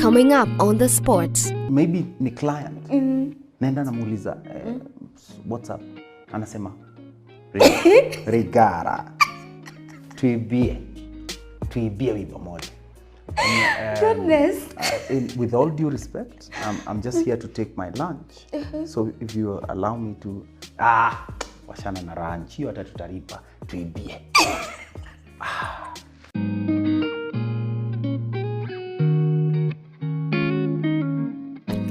Coming up on the spot. Maybe ni client. Naenda namuuliza what's up? Anasema regara. Tuibie wimbo moja. Goodness. With all due respect, I'm just here to take my lunch. So if you allow me to washana na ranch, hiyo hata tutalipa, tuibie.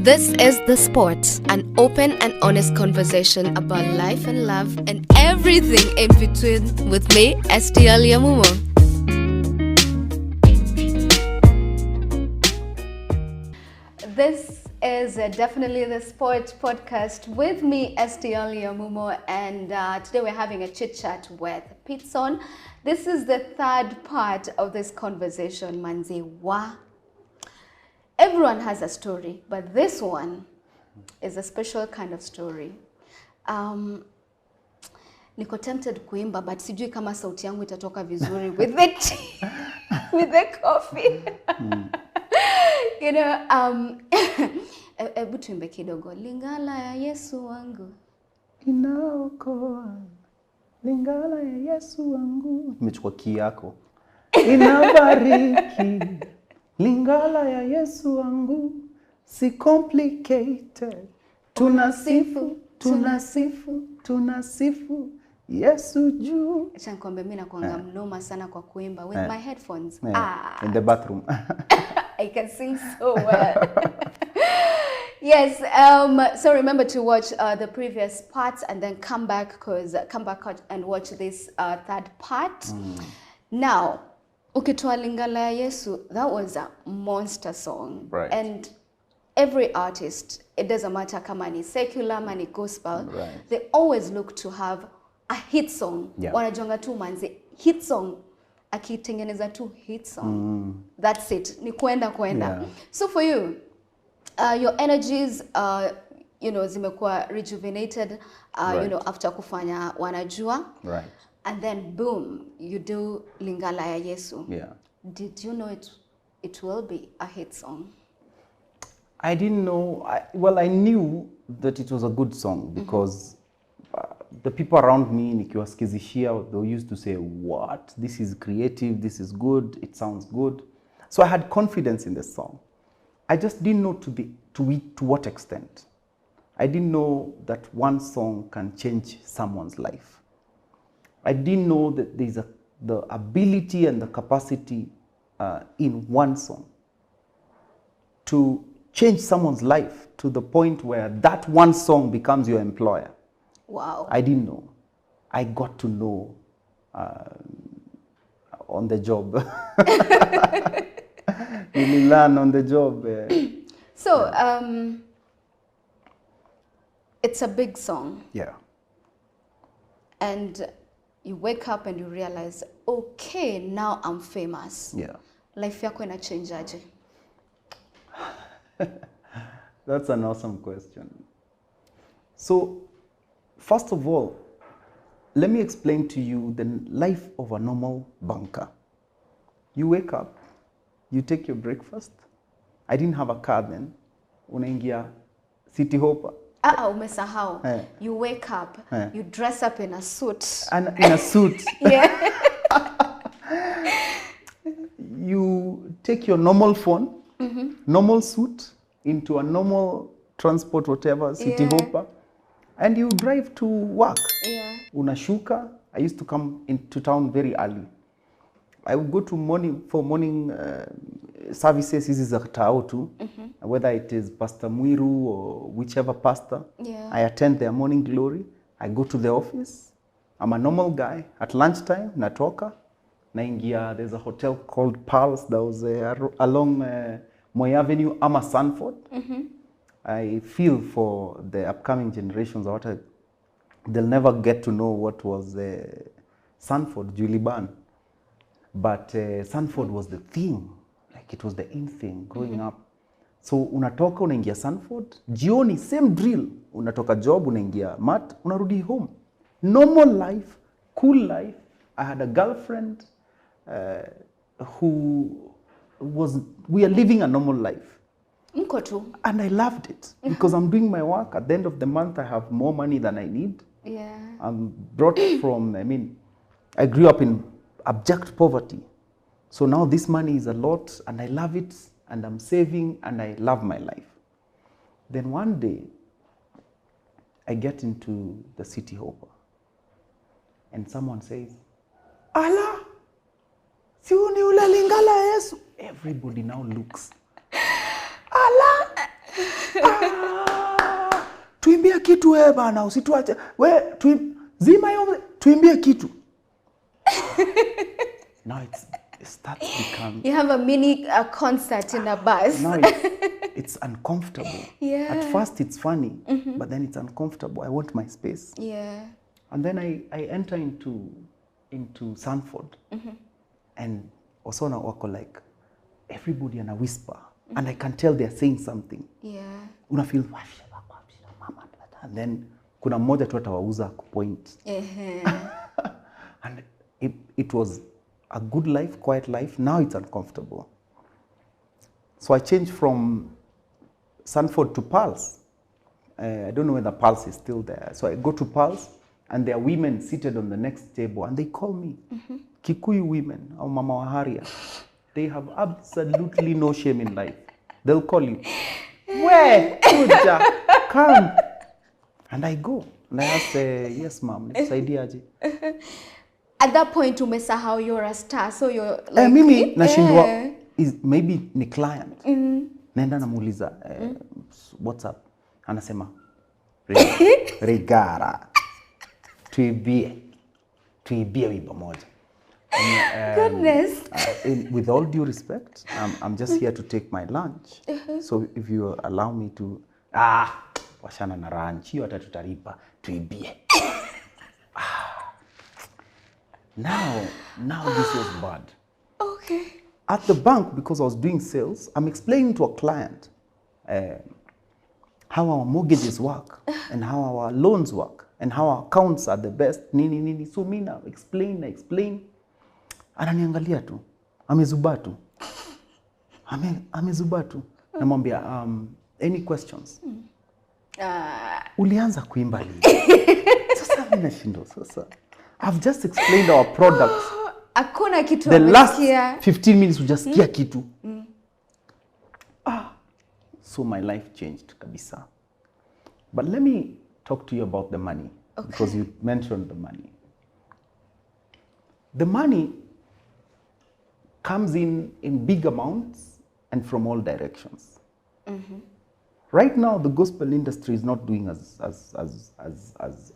This is The Spot, an open and honest conversation about life and love and everything in between with me, STL Yamumo. This is definitely The Sport podcast with me, STL Yamumo, and today we're having a chit-chat with Pitson. This is the third part of this conversation, Manzi. Wa. Everyone has a story, but this one is a special kind of story. Niko tempted kuimba, but sijui kama sauti yangu itatoka vizuri with the tea, with the coffee. You know, ebu tuimbe kidogo. Lingala ya Yesu wangu inaokoa, lingala ya Yesu wangu. Nimechukua key yako. Inabariki. Lingala ya Yesu wangu, si complicated. Tunasifu, Yesu juu. Acha nikwambie mimi nakuanga mnoma sana kwa kuimba with my headphones. In the bathroom. I can sing so well. Yes, so remember to watch the previous parts and then come back and watch this third part. Now, ukitoa Lingala ya Yesu, that was a monster song. Right. And every artist, it doesn't matter kama ni secular, kama ni gospel, right, they always look to have a hit song. Yeah. Wanajonga tu manzi, hit song. Akitengeneza tu hit song. That's it. Ni kwenda. Yeah. So for you, your energies, zimekuwa rejuvenated, right, after kufanya Wanajua. Right. And then boom, you do Lingala ya Yesu. Yeah. Did you know it will be a hit song? I didn't know. I knew that it was a good song because the people around me, nikiwasikizishia, they used to say, what? This is creative, this is good, it sounds good. So I had confidence in the song. I just didn't know to what extent. I didn't know that one song can change someone's life. I didn't know that there's the ability and the capacity in one song to change someone's life to the point where that one song becomes your employer. Wow. I didn't know. I got to know on the job. You learn on the job. So, it's a big song. Yeah. And you wake up and you realize, okay, now I'm famous. Yeah. Life yako inachange aje? That's an awesome question. So, first of all, let me explain to you the life of a normal banker. You wake up, you take your breakfast. I didn't have a car then. Unaingia City Hopper. Umesahau. You wake up, you dress up in a suit. And in a suit. Yeah. You take your normal phone, normal suit, into a normal transport, whatever, City Hopper, and you drive to work. Yeah. Unashuka. I used to come into town very early. I would go to morning services. This is a tao too. Whether it is Pastor Mwiru or whichever pastor. Yeah. I attend their morning glory. I go to the office. I'm a normal guy. At lunchtime, natoka. Naingia, there's a hotel called Pulse that was along Moy Avenue, Ama Sanford. I feel for the upcoming generations, they'll never get to know what was Sanford, Juliban. But Sanford was the thing, like it was the in thing growing up. So unatoka unaingia Sanford, jioni same drill, unatoka job unaingia mat, unarudi home. Normal life, cool life. I had a girlfriend we are living a normal life. Mko tu. And I loved it because I'm doing my work. At the end of the month, I have more money than I need. Yeah. I'm brought from, I grew up in abject poverty. So now this money is a lot and I love it and I'm saving and I love my life. Then one day, I get into the city hopper and someone says, "Ala, si uni ule lingala Yesu." Everybody now looks. "Ala, tuimbie kitu we bana, usituache. We, zima hiyo, tuimbie kitu." Now it starts becoming... You have a mini concert in a bus. Now it's uncomfortable. Yeah. At first it's funny, but then it's uncomfortable. I want my space. Yeah. And then I enter into Sanford, and also now wako like everybody and a whisper, and I can tell they're saying something. Yeah. Una feel and then kuna mmoja tu atawauza kupoint. And it was a good life, quiet life. Now it's uncomfortable. So I changed from Sanford to Pulse. I don't know whether Pulse is still there. So I go to Pulse, and there are women seated on the next table, and they call me Kikuyu women, or Mama Waharia. They have absolutely no shame in life. They'll call you, "Where? Kuja, come." And I go. And I ask, "Yes, ma'am, nikusaidiaje?" At that point, umesahau you're a star, so you're like... Mimi nashindwa, maybe ni client. Naenda namuuliza, "What's up?" Anasema, "Regara, tuibie wimbo moja." Goodness. With all due respect, I'm just here to take my lunch. So if you allow me to... washana na ranch, hiyo hata tutalipa, tuibie. Now this was bad. Okay. At the bank, because I was doing sales, I'm explaining to a client how our mortgages work and how our loans work and how our accounts are the best. Nini. So me now explain. Ananiangalia tu. Amezuba tu. Amezuba tu. Namwambia, "Any questions?" Ulianza kuimba lini? Sasa mimi nashindo sasa. I've just explained our products. Hakuna kitu the last amesikia. 15 minutes hujasikia kitu. So my life changed kabisa. But let me talk to you about the money. Okay. Because you mentioned the money. The money comes in big amounts and from all directions. Right now, the gospel industry is not doing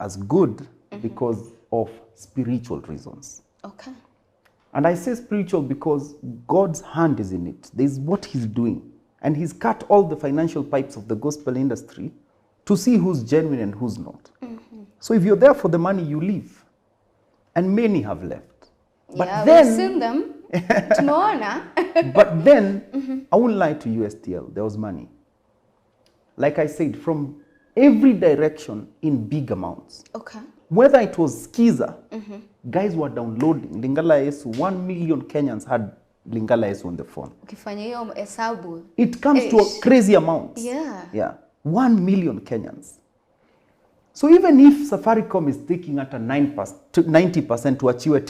as good because of spiritual reasons. Okay. And I say spiritual because God's hand is in it. There's what he's doing. And he's cut all the financial pipes of the gospel industry to see who's genuine and who's not. So if you're there for the money, you leave. And many have left. But Yeah, then, we've seen them. Tumeona. But then, I won't lie to you, STL, there was money. Like I said, from every direction in big amounts. Okay. Whether it was Skiza, guys were downloading Lingala Yesu. 1 million Kenyans had Lingala Yesu on the phone. Ukifanya hiyo hesabu. It comes to a crazy amount. Yeah. 1 million Kenyans. So even if Safaricom is taking at a 90% to achieve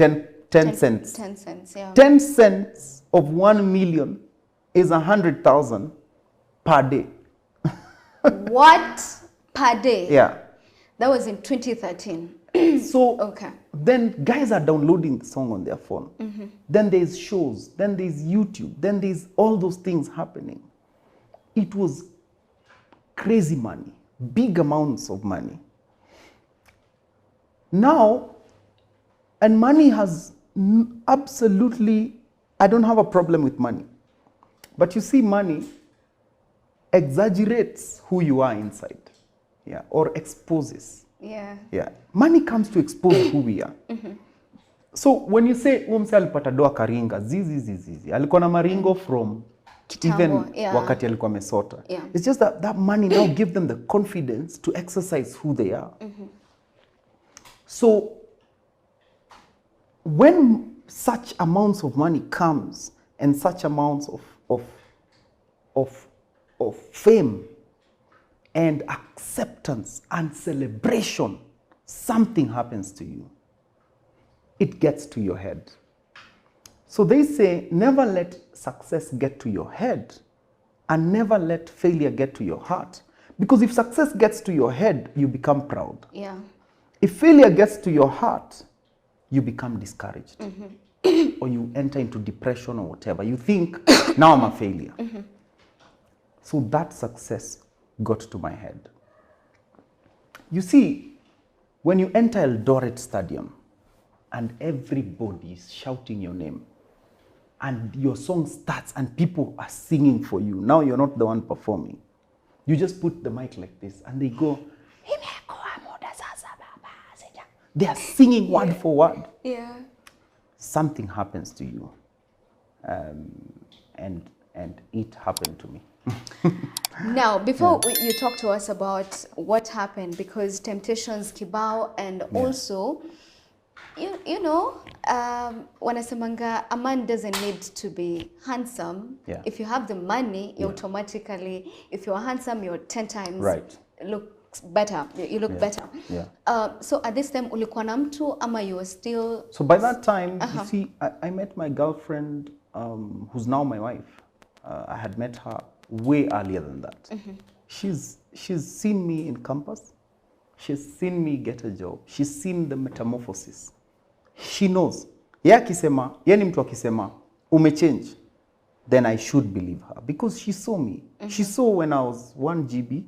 10 cents. 10 cents, yeah. 10 cents of 1 million is 100,000 per day. What? Per day? Yeah. That was in 2013. So okay. Then guys are downloading the song on their phone. Then there's shows. Then there's YouTube. Then there's all those things happening. It was crazy money. Big amounts of money. Now, and money has absolutely, I don't have a problem with money. But you see, money exaggerates who you are inside. Yeah, or exposes. Yeah. Money comes to expose who we are. So when you say umse alipata doa karinga, zizi, alikuwa na maringo from Kitambo, even yeah. wakati alikuwa mesota. Yeah. It's just that money now gives them the confidence to exercise who they are. So when such amounts of money comes and such amounts of of fame and acceptance and celebration, something happens to you. It gets to your head. So they say, never let success get to your head and never let failure get to your heart. Because if success gets to your head, you become proud. Yeah. If failure gets to your heart, you become discouraged. Or you enter into depression or whatever. You think, now I'm a failure. So that success got to my head. You see, when you enter Eldoret Stadium and everybody is shouting your name and your song starts and people are singing for you, now you're not the one performing. You just put the mic like this and they go, they are singing word for word. Yeah. Something happens to you. And it happened to me. Now, before you talk to us about what happened, because temptations kibao, and also, you know, wanasemanga, a man doesn't need to be handsome. Yeah. If you have the money, you automatically, if you're handsome, you're 10 times looks better. You look better. Yeah. So at this time, ulikuwa na mtu ama you were still... So by that time, you see, I met my girlfriend, who's now my wife. I had met her way earlier than that. She's seen me in campus. She's seen me get a job. She's seen the metamorphosis. She knows. Yeye ni mtu akisema, umechange, then I should believe her. Because she saw me. She saw when I was 1 GB.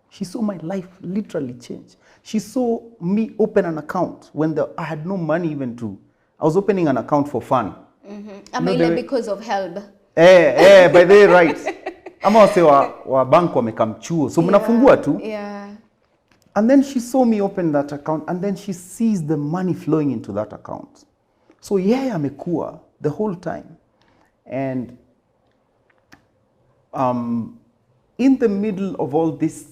She saw my life literally change. She saw me open an account when I had no money even to. I was opening an account for fun. Because of help. By the way, right. Ama wase wa bank wamekam chuo. So mnafungua tu. Yeah. And then she saw me open that account and then she sees the money flowing into that account. So amekuwa the whole time. And in the middle of all this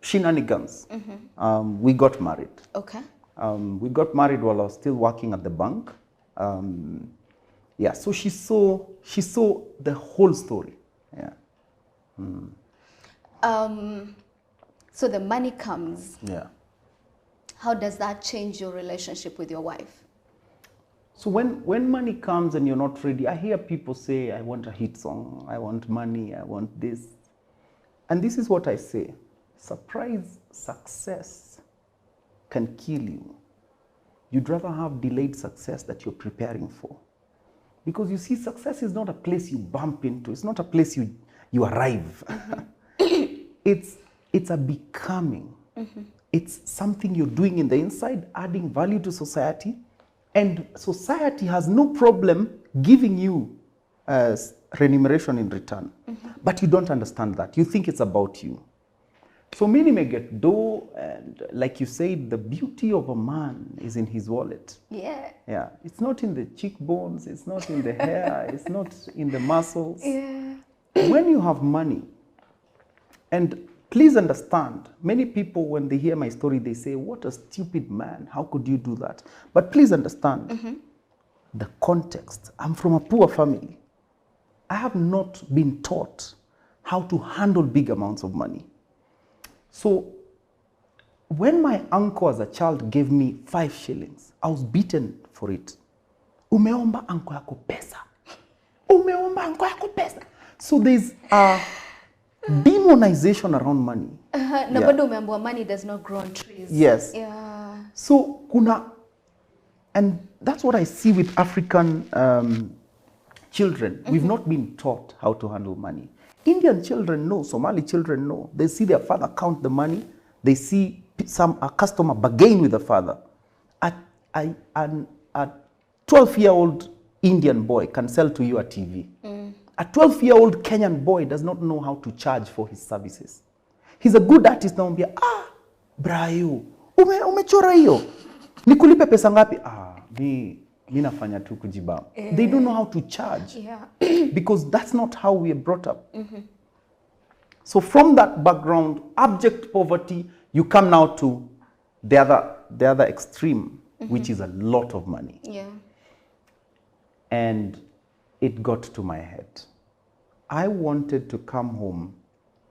shenanigans, we got married. Okay. We got married while I was still working at the bank. So she saw the whole story. Yeah. So the money comes. Yeah. How does that change your relationship with your wife? So when money comes and you're not ready, I hear people say, I want a hit song, I want money, I want this. And this is what I say. Surprise success can kill you. You'd rather have delayed success that you're preparing for. Because you see, success is not a place you bump into. It's not a place you arrive. It's a becoming. It's something you're doing in the inside, adding value to society. And society has no problem giving you remuneration in return. But you don't understand that. You think it's about you. So many may get dough, and like you said, the beauty of a man is in his wallet. Yeah. Yeah. It's not in the cheekbones, it's not in the hair, it's not in the muscles. Yeah. When you have money, and please understand, many people, when they hear my story, they say, what a stupid man, how could you do that? But please understand the context. I'm from a poor family. I have not been taught how to handle big amounts of money. So when my uncle as a child gave me 5 shillings, I was beaten for it. Umeomba uncle yako pesa. Umeomba uncle yako pesa. So there's a demonization around money. Na bado umeambiwa money does not grow on trees. Yes. Yeah. So and that's what I see with African children. We've not been taught how to handle money. Indian children know, Somali children know. They see their father count the money. They see a customer bargain with the father. A 12-year-old Indian boy can sell to you a TV. A 12-year-old Kenyan boy does not know how to charge for his services. He's a good artist na umbia, brayo, umechora hiyo. Nikulipe pesa ngapi? Mi nafanya tu kujibamba. They don't know how to charge. Yeah. Because that's not how we are brought up. So from that background, abject poverty, you come now to the other extreme, which is a lot of money. Yeah. And it got to my head. I wanted to come home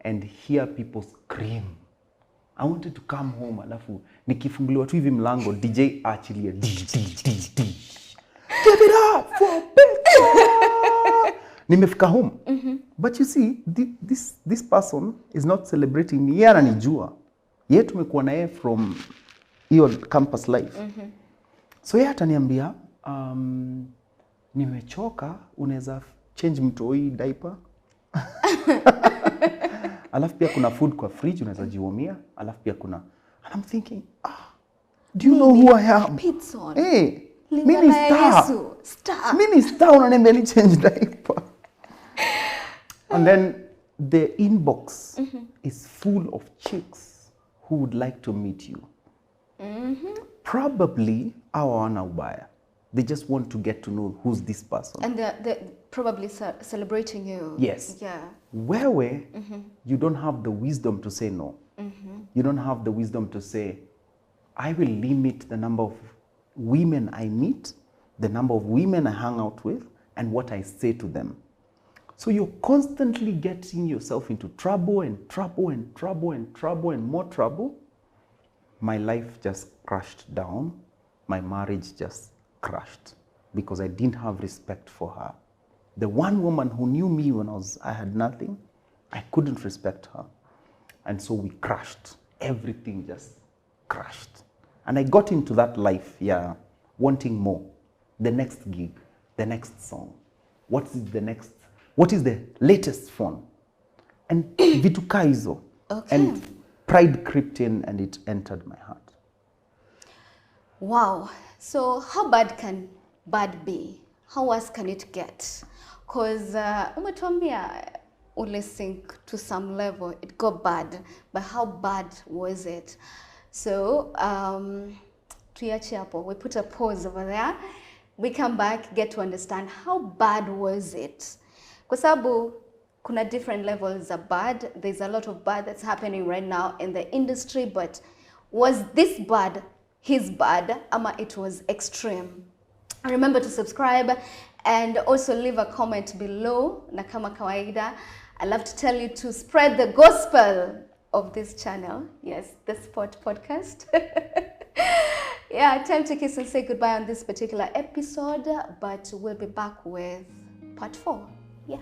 and hear people scream. I wanted to come home alafu nikifunguliwa tu hivi mlango DJ achilie give it up for Pitson. Nimefika home. But you see, this person is not celebrating me. Yeye ananijua. Yeye tumekuwa na yeye from hiyo campus life. So yeye ataniambia nimechoka, unaweza change mtoi diaper. Alafu pia kuna food kwa fridge unaweza jiwomia. Alafu pia kuna, and I'm thinking, do you know who I am? Pitson. Hey, mimi star. Mimi star unaniambia ni change diaper. And then the inbox is full of chicks who would like to meet you. Probably hawana ubaya. They just want to get to know who's this person. And they're probably celebrating you. Yes. Yeah. Where you don't have the wisdom to say no. You don't have the wisdom to say, I will limit the number of women I meet, the number of women I hang out with, and what I say to them. So you're constantly getting yourself into trouble and trouble and trouble and trouble and more trouble. My life just crashed down. My marriage just crashed because I didn't have respect for her. The one woman who knew me when I had nothing, I couldn't respect her. And so we crashed. Everything just crashed. And I got into that life, wanting more. The next gig, the next song. What is the latest phone? And vitu ka hizo. Okay. And pride crept in and it entered my heart. Wow. So how bad can bad be? How worse can it get? Because umetuambia ule sink to some level, it got bad. But how bad was it? So, tuiache hapo. We put a pause over there. We come back, get to understand how bad was it? Kwa sababu kuna different levels of bad. There's a lot of bad that's happening right now in the industry, but was this bad his bad ama it was extreme? Remember to subscribe and also leave a comment below. Na kama kawaida, I love to tell you to spread the gospel of this channel. Yes, the Sport Podcast. Yeah, time to kiss and say goodbye on this particular episode, but we'll be back with part 4. Yeah.